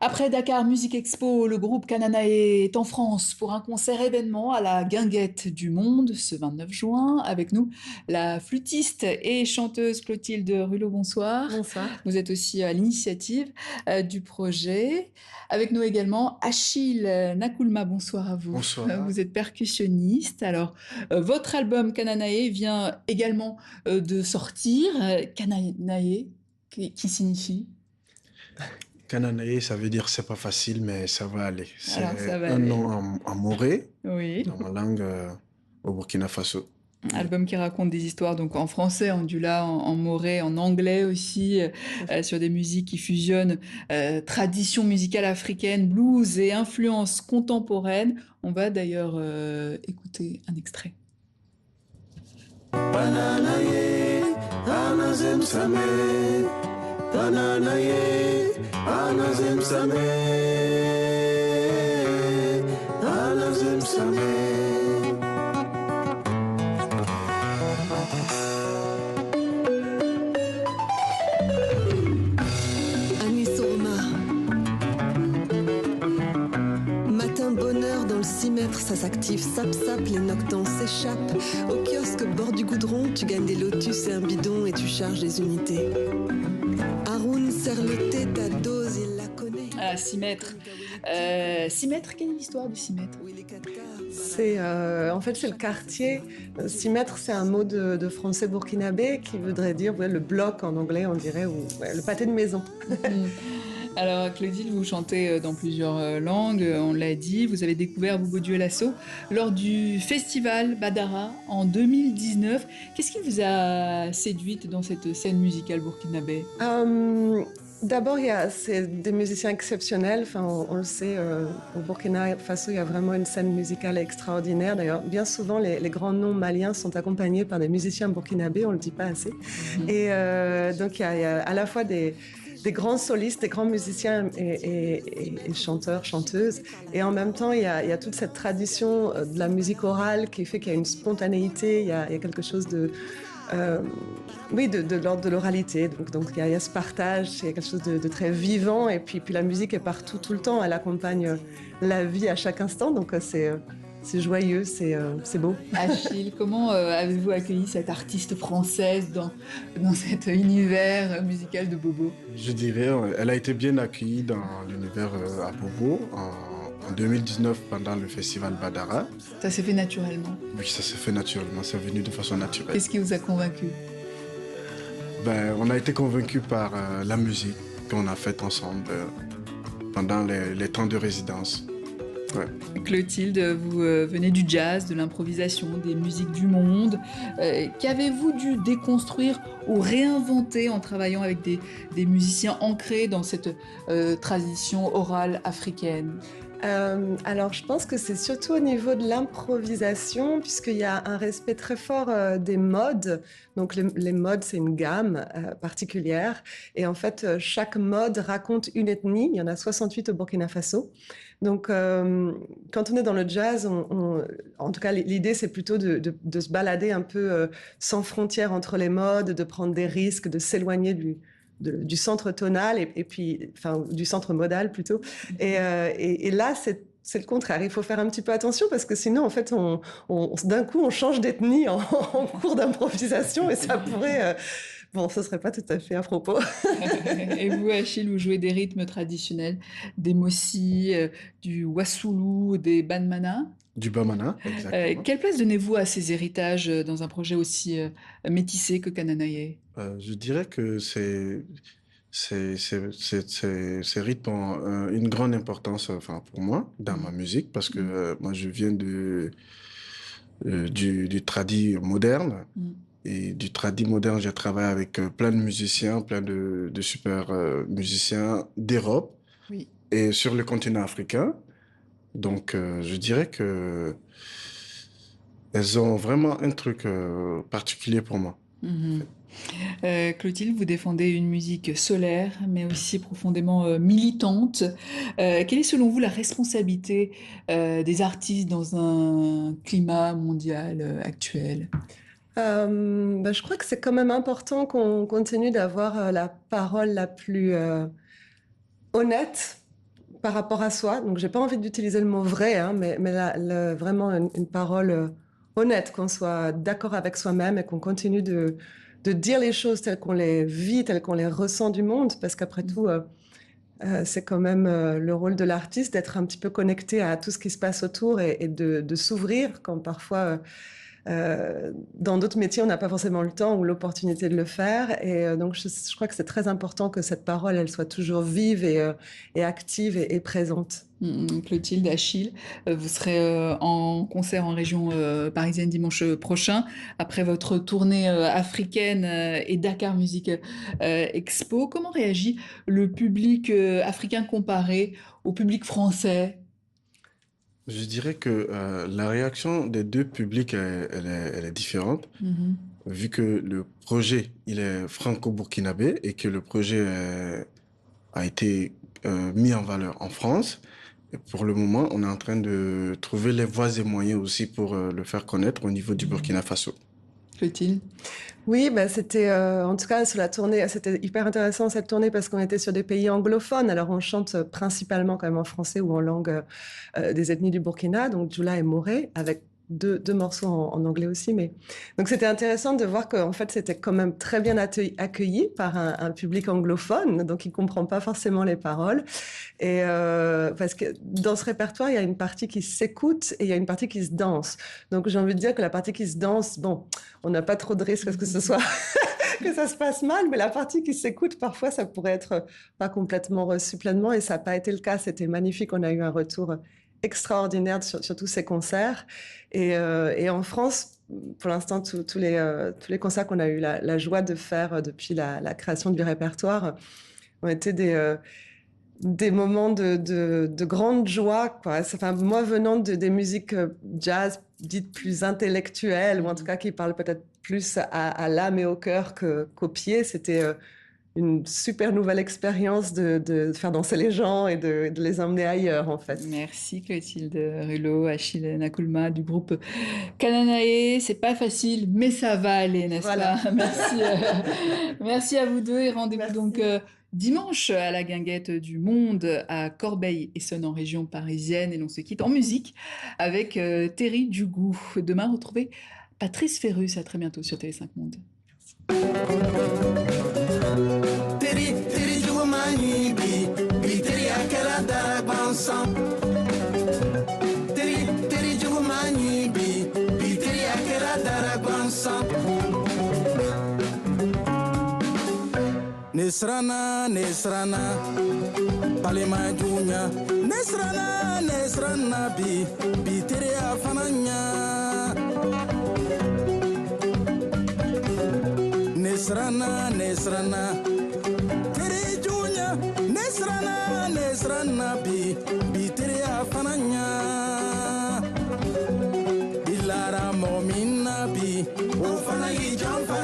Après Dakar Music Expo, le groupe Kananae est en France pour un concert événement à la Guinguette du Monde ce 29 juin. Avec nous, la flûtiste et chanteuse Clotilde Rulot, bonsoir. Bonsoir. Vous êtes aussi à l'initiative du projet. Avec nous également Achille Nakoulma, bonsoir à vous. Bonsoir. Vous êtes percussionniste. Alors, votre album Kananae vient également de sortir. Kananae, qui signifie? Kananae, ça veut dire c'est pas facile, mais ça va aller. C'est Alors, ça va un aller. nom en moré, Oui. dans ma langue au Burkina Faso. Album qui raconte des histoires donc en français, en dula, en moré, en anglais aussi, sur des musiques qui fusionnent tradition musicale africaine, blues et influence contemporaine. On va d'ailleurs écouter un extrait. Bananaye, anazem same. Bananaye, anazem same. Anazem same. Matin bonheur dans le 6 mètres, ça s'active, sap, les noctans s'échappent. Au kiosque, bord du goudron, tu gagnes des lotus et un bidon et tu charges des unités. Haroun sert le thé, ta dose, il la connaît. Ah, 6 mètres. 6 mètres, quelle est l'histoire du 6 mètres? C'est en fait c'est le quartier. 6 mètres, c'est un mot de français burkinabé qui voudrait dire le bloc en anglais, on dirait, ou le pâté de maison. Alors, Clotilde, vous chantez dans plusieurs langues, on l'a dit. Vous avez découvert Bobo Dioulasso lors du festival Badara en 2019. Qu'est-ce qui vous a séduite dans cette scène musicale burkinabé? D'abord, c'est des musiciens exceptionnels. Enfin, on le sait, au Burkina Faso, il y a vraiment une scène musicale extraordinaire. D'ailleurs, bien souvent, les grands noms maliens sont accompagnés par des musiciens burkinabés, on ne le dit pas assez. Et donc, il y a à la fois des grands solistes, des grands musiciens et chanteurs, chanteuses. Et en même temps, il y a toute cette tradition de la musique orale qui fait qu'il y a une spontanéité, il y a quelque chose de... oui, de l'ordre de l'oralité. Donc il y a ce partage, il y a quelque chose de très vivant. Et puis la musique est partout, tout le temps. Elle accompagne la vie à chaque instant. Donc c'est joyeux, c'est beau. Achille, comment avez-vous accueilli cette artiste française dans cet univers musical de Bobo? Je dirais, elle a été bien accueillie dans l'univers à Bobo en 2019 pendant le festival Badara. Ça s'est fait naturellement. Oui, ça s'est fait naturellement, c'est venu de façon naturelle. Qu'est-ce qui vous a convaincu? On a été convaincus par la musique qu'on a faite ensemble pendant les temps de résidence. Ouais. Clotilde, vous venez du jazz, de l'improvisation, des musiques du monde. Qu'avez-vous dû déconstruire ou réinventer en travaillant avec des musiciens ancrés dans cette tradition orale africaine? Alors, je pense que c'est surtout au niveau de l'improvisation, puisqu'il y a un respect très fort des modes. Donc, les modes, c'est une gamme particulière. Et en fait, chaque mode raconte une ethnie. Il y en a 68 au Burkina Faso. Donc, quand on est dans le jazz, en tout cas, l'idée, c'est plutôt de se balader un peu sans frontières entre les modes, de prendre des risques, de s'éloigner du centre tonal et puis, enfin, du centre modal plutôt. Et là, c'est le contraire. Il faut faire un petit peu attention parce que sinon, en fait, d'un coup, on change d'ethnie en cours d'improvisation et ça pourrait... Bon, ce serait pas tout à fait à propos. Et vous, Achille, vous jouez des rythmes traditionnels, des mossi, du wassoulou, des banmana. Du Bamana, exactement. Quelle place donnez-vous à ces héritages dans un projet aussi métissé que Kananaye? Je dirais que ces rythmes ont une grande importance enfin, pour moi dans ma musique parce que moi je viens du tradi moderne. Et du tradi moderne, j'ai travaillé avec plein de musiciens, plein de super musiciens d'Europe Oui. et sur le continent africain. Donc, je dirais que elles ont vraiment un truc particulier pour moi. Mhm. Clotilde, vous défendez une musique solaire, mais aussi profondément militante. Quelle est selon vous la responsabilité des artistes dans un climat mondial actuel? Je crois que c'est quand même important qu'on continue d'avoir la parole la plus honnête par rapport à soi. Donc, j'ai pas envie d'utiliser le mot vrai, hein, mais vraiment une parole honnête, qu'on soit d'accord avec soi-même et qu'on continue de dire les choses telles qu'on les vit, telles qu'on les ressent du monde, parce qu'après tout, c'est quand même le rôle de l'artiste d'être un petit peu connecté à tout ce qui se passe autour et de s'ouvrir quand parfois dans d'autres métiers, on n'a pas forcément le temps ou l'opportunité de le faire. Et donc, je crois que c'est très important que cette parole, elle soit toujours vive et active et présente. Clotilde, Achille, vous serez en concert en région parisienne dimanche prochain, après votre tournée africaine et Dakar Music Expo. Comment réagit le public africain comparé au public français? Je dirais que la réaction des deux publics, elle est différente, Mhm. vu que le projet, il est franco-burkinabé et que le projet a été mis en valeur en France. Et pour le moment, on est en train de trouver les voies et moyens aussi pour le faire connaître au niveau du Burkina Faso. Clotilde? Oui, bah, c'était en tout cas sur la tournée, c'était hyper intéressant cette tournée parce qu'on était sur des pays anglophones. Alors on chante principalement quand même en français ou en langue des ethnies du Burkina, donc Djoula et Moré, avec deux morceaux en anglais aussi. Mais donc c'était intéressant de voir qu'en fait c'était quand même très bien accueilli par un public anglophone, donc il comprend pas forcément les paroles. Et parce que dans ce répertoire, il y a une partie qui s'écoute et il y a une partie qui se danse. Donc j'ai envie de dire que la partie qui se danse, bon, on n'a pas trop de risques à ce que ce soit que ça se passe mal, mais la partie qui s'écoute, parfois, ça pourrait être pas complètement reçu pleinement et ça n'a pas été le cas. C'était magnifique. On a eu un retour extraordinaire sur tous ces concerts. Et en France, pour l'instant, tous les concerts qu'on a eu la joie de faire depuis la création du répertoire ont été des moments de grande joie, quoi. Enfin, moi, venant des musiques jazz dites plus intellectuelles, ou en tout cas qui parlent peut-être plus à l'âme et au cœur qu'aux pieds, c'était une super nouvelle expérience de faire danser les gens et de les emmener ailleurs, en fait. Merci Clotilde Rulot, Achille Nakoulma du groupe Kananae. C'est pas facile, mais ça va aller, n'est-ce Voilà. pas? Merci, merci à vous deux et rendez-vous Merci. donc dimanche à la Guinguette du Monde à Corbeil-Essonnes en région parisienne. Et l'on se quitte en musique avec Terry Djougou. Demain, retrouvez Patrice Ferrus. À très bientôt sur TV5 Monde. Teri teri jugu mani bi teri akela dara bansan. Teri jugu mani bi teri akela dara bansan. Nesrana palema junya. Nesrana bi teri afananya. Nesrana Tere Junya Nesrana bi tere afananya Dilara momina bi o fana yi jamfara